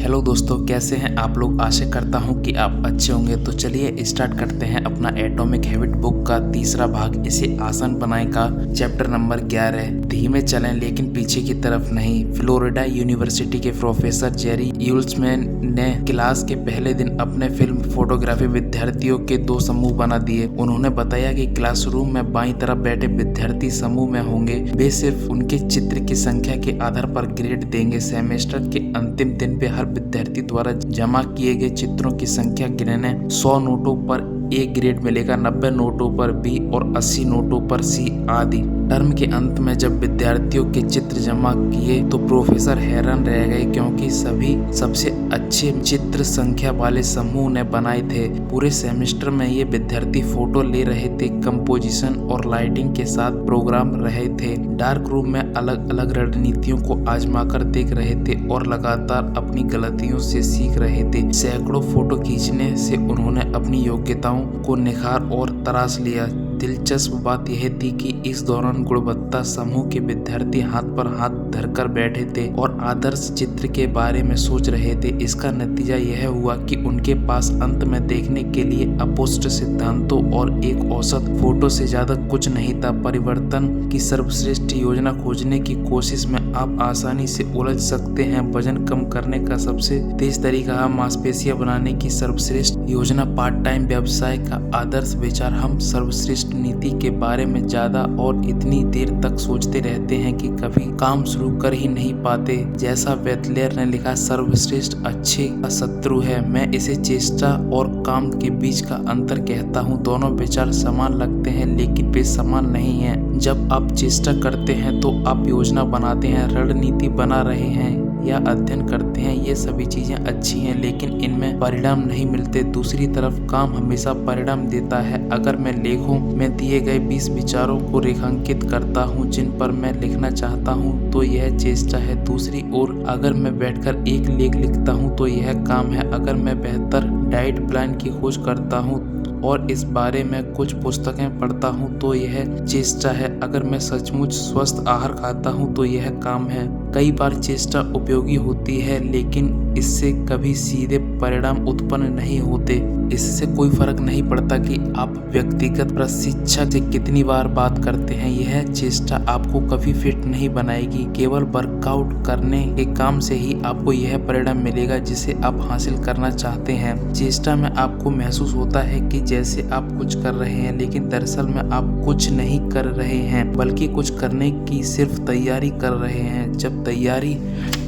Hello दोस्तों, कैसे हैं आप लोग। आशा करता हूं कि आप अच्छे होंगे। तो चलिए स्टार्ट करते हैं अपना एटॉमिक हैबिट बुक का तीसरा भाग, इसे आसान बनाए का चैप्टर नंबर 11। धीमे चलें लेकिन पीछे की तरफ नहीं। फ्लोरिडा यूनिवर्सिटी के प्रोफेसर जेरी यूल्समैन ने क्लास के पहले दिन अपने फिल्म फोटोग्राफी विद्यार्थियों के दो समूह बना दिए। उन्होंने बताया कि क्लासरूम में बाईं तरफ बैठे विद्यार्थी समूह में होंगे। वे सिर्फ उनके चित्र की संख्या के आधार पर ग्रेड देंगे। सेमेस्टर के अंतिम दिन पे हर विद्यार्थी द्वारा जमा किए गए चित्रों की संख्या गिनने 100 नोटों पर ए ग्रेड मिलेगा, 90 नोटों पर बी और 80 नोटों पर सी आदि। टर्म के अंत में जब विद्यार्थियों के चित्र जमा किए तो प्रोफेसर हैरान रह गए, क्योंकि सभी सबसे अच्छे चित्र संख्या वाले समूह ने बनाए थे। पूरे सेमेस्टर में ये विद्यार्थी फोटो ले रहे थे, कंपोजिशन और लाइटिंग के साथ प्रोग्राम रहे थे, डार्क रूम में अलग अलग रणनीतियों को आजमाकर देख रहे थे और लगातार अपनी गलतियों से सीख रहे थे। सैकड़ों फोटो खींचने से उन्होंने अपनी योग्यताओं को निखार और तराश लिया। दिलचस्प बात यह थी कि इस दौरान गुणवत्ता समूह के विद्यार्थी हाथ पर हाथ धरकर बैठे थे और आदर्श चित्र के बारे में सोच रहे थे। इसका नतीजा यह हुआ कि उनके पास अंत में देखने के लिए अपुष्ट सिद्धांतों और एक औसत फोटो से ज्यादा कुछ नहीं था। परिवर्तन की सर्वश्रेष्ठ योजना खोजने की कोशिश में आप आसानी से उलझ सकते हैं। वजन कम करने का सबसे तेज तरीका है मांसपेशियां बनाने की सर्वश्रेष्ठ योजना। पार्ट टाइम व्यवसाय का आदर्श विचार। हम सर्वश्रेष्ठ नीति के बारे में ज्यादा और इतनी देर तक सोचते रहते हैं कि कभी काम शुरू कर ही नहीं पाते। जैसा वेटलेयर ने लिखा, सर्वश्रेष्ठ अच्छे का शत्रु है। मैं इसे चेष्टा और काम के बीच का अंतर कहता हूँ। दोनों विचार समान लगते हैं लेकिन वे समान नहीं हैं। जब आप चेष्टा करते हैं तो आप योजना बनाते हैं, रणनीति बना रहे हैं या अध्ययन करते हैं। ये सभी चीजें अच्छी हैं लेकिन इनमें परिणाम नहीं मिलते। दूसरी तरफ काम हमेशा परिणाम देता है। अगर मैं लेखों में दिए गए 20 विचारों को रेखांकित करता हूँ जिन पर मैं लिखना चाहता हूँ तो यह चेष्टा है। दूसरी ओर अगर मैं बैठकर एक लेख लिखता हूँ तो यह काम है। अगर मैं बेहतर डाइट प्लान की खोज करता हूँ और इस बारे में कुछ पुस्तकें पढ़ता हूँ तो यह चेष्टा है। अगर मैं सचमुच स्वस्थ आहार खाता हूँ तो यह काम है। कई बार चेष्टा उपयोगी होती है लेकिन इससे कभी सीधे परिणाम उत्पन्न नहीं होते। इससे कोई फर्क नहीं पड़ता कि आप व्यक्तिगत प्रशिक्षक से कितनी बार बात करते हैं। यह चेष्टा आपको कभी फिट नहीं बनाएगी। केवल वर्कआउट करने के काम से ही आपको यह परिणाम मिलेगा जिसे आप हासिल करना चाहते हैं। चेष्टा में आपको महसूस होता है कि जैसे आप कुछ कर रहे हैं लेकिन दरअसल में आप कुछ नहीं कर रहे हैं बल्कि कुछ करने की सिर्फ तैयारी कर रहे हैं। जब तैयारी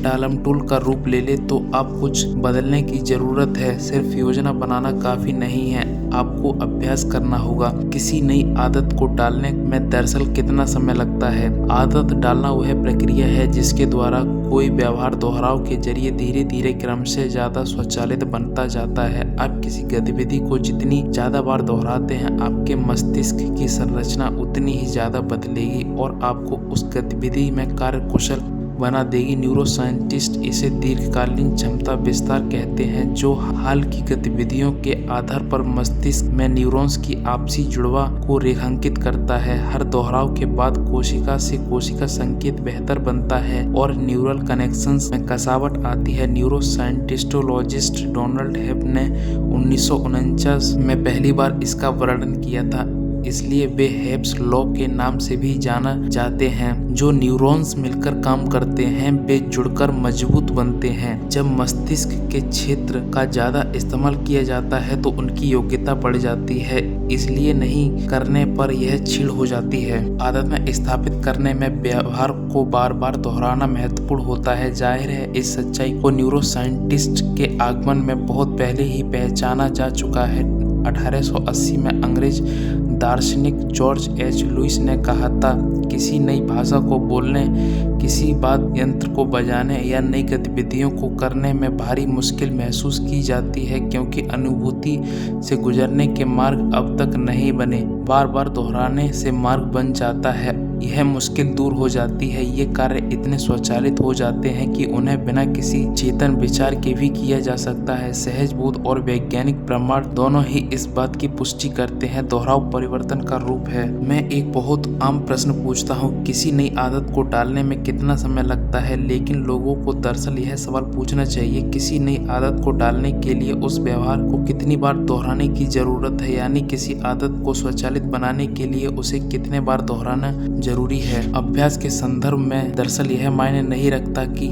टालमटोल का रूप ले ले तो आप कुछ बदलने की जरूरत है। सिर्फ योजना बनाना काफी नहीं है, आपको अभ्यास करना होगा। किसी नई आदत को डालने में दरअसल कितना समय लगता है। आदत डालना वह प्रक्रिया है जिसके द्वारा कोई व्यवहार दोहराव के जरिए धीरे धीरे क्रम से ज्यादा स्वचालित बनता जाता है। आप किसी गतिविधि को जितनी ज्यादा बार दोहराते हैं आपके मस्तिष्क की संरचना उतनी ही ज्यादा बदलेगी और आपको उस गतिविधि में कार्यकुशल बना देगी। न्यूरोसाइंटिस्ट इसे दीर्घकालीन क्षमता विस्तार कहते हैं, जो हाल की गतिविधियों के आधार पर मस्तिष्क में न्यूरॉन्स की आपसी जुड़वा को रेखांकित करता है। हर दोहराव के बाद कोशिका से कोशिका संकेत बेहतर बनता है और न्यूरल कनेक्शंस में कसावट आती है। न्यूरोसाइंटिस्टोलॉजिस्ट डोनाल्ड हेब ने 1949 में पहली बार इसका वर्णन किया था, इसलिए वे हेब्स लॉ के नाम से भी जाना जाते हैं। जो न्यूरॉन्स मिलकर काम करते हैं वे जुड़कर मजबूत बनते हैं। जब मस्तिष्क के क्षेत्र का ज्यादा इस्तेमाल किया जाता है तो उनकी योग्यता बढ़ जाती है, इसलिए नहीं करने पर यह क्षीण हो जाती है। आदत में स्थापित करने में व्यवहार को बार बार दोहराना महत्वपूर्ण होता है। जाहिर है इस सच्चाई को न्यूरोसाइंटिस्ट के आगमन में बहुत पहले ही पहचाना जा चुका है। 1880 में अंग्रेज दार्शनिक जॉर्ज एच लुइस ने कहा था, किसी नई भाषा को बोलने, किसी वाद्य यंत्र को बजाने या नई गतिविधियों को करने में भारी मुश्किल महसूस की जाती है क्योंकि अनुभूति से गुजरने के मार्ग अब तक नहीं बने। बार बार दोहराने से मार्ग बन जाता है। यह मुश्किल दूर हो जाती है। ये कार्य इतने स्वचालित हो जाते हैं कि उन्हें बिना किसी चेतन विचार के भी किया जा सकता है। सहज बोध और वैज्ञानिक प्रमाण दोनों ही इस बात की पुष्टि करते हैं दोहराव परिवर्तन का रूप है। मैं एक बहुत आम प्रश्न पूछता हूँ, किसी नई आदत को डालने में कितना समय लगता है? लेकिन लोगों को दरअसल यह सवाल पूछना चाहिए, किसी नई आदत को डालने के लिए उस व्यवहार को कितनी बार दोहराने की जरूरत है? यानी किसी आदत को स्वचालित बनाने के लिए उसे कितने बार दोहराना जरूरी है। अभ्यास के संदर्भ में दरअसल यह मायने नहीं रखता कि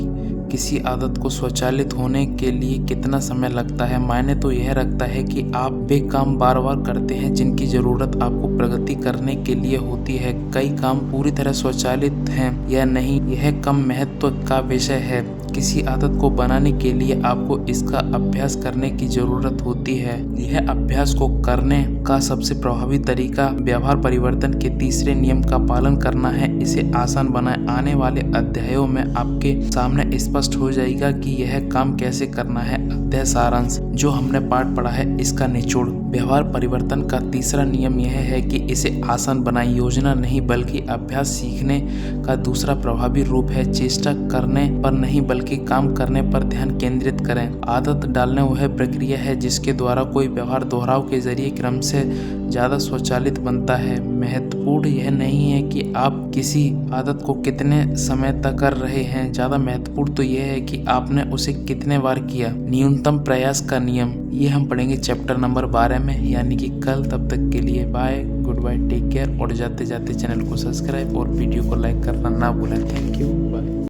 किसी आदत को स्वचालित होने के लिए कितना समय लगता है। मायने तो यह रखता है कि आप वे काम बार बार करते हैं जिनकी जरूरत आपको प्रगति करने के लिए होती है। कई काम पूरी तरह स्वचालित हैं या नहीं, यह कम महत्व का विषय है। किसी आदत को बनाने के लिए आपको इसका अभ्यास करने की जरूरत होती है। यह अभ्यास को करने का सबसे प्रभावी तरीका व्यवहार परिवर्तन के तीसरे नियम का पालन करना है। इसे आसान बनाए। आने वाले अध्यायों में आपके सामने स्पष्ट हो जाएगा कि यह काम कैसे करना है। अध्याय सारांश, जो हमने पाठ पढ़ा है इसका निचोड़। व्यवहार परिवर्तन का तीसरा नियम यह है कि इसे आसान बनाए। योजना नहीं बल्कि अभ्यास सीखने का दूसरा प्रभावी रूप है। चेष्टा करने पर नहीं बल्कि काम करने पर ध्यान केंद्रित करें। आदत डालना वह प्रक्रिया है जिसके द्वारा कोई व्यवहार दोहराव के जरिए क्रम से ज्यादा स्वचालित बनता है। महत्वपूर्ण यह नहीं है कि आप किसी आदत को कितने समय तक कर रहे हैं, ज्यादा महत्वपूर्ण तो यह है कि आपने उसे कितने बार किया। न्यूनतम प्रयास का नियम, ये हम पढ़ेंगे चैप्टर नंबर 12 में, यानी कि कल। तब तक के लिए bye, good bye, take care. और जाते जाते चैनल को सब्सक्राइब और वीडियो को लाइक करना ना भूलें। Thank you.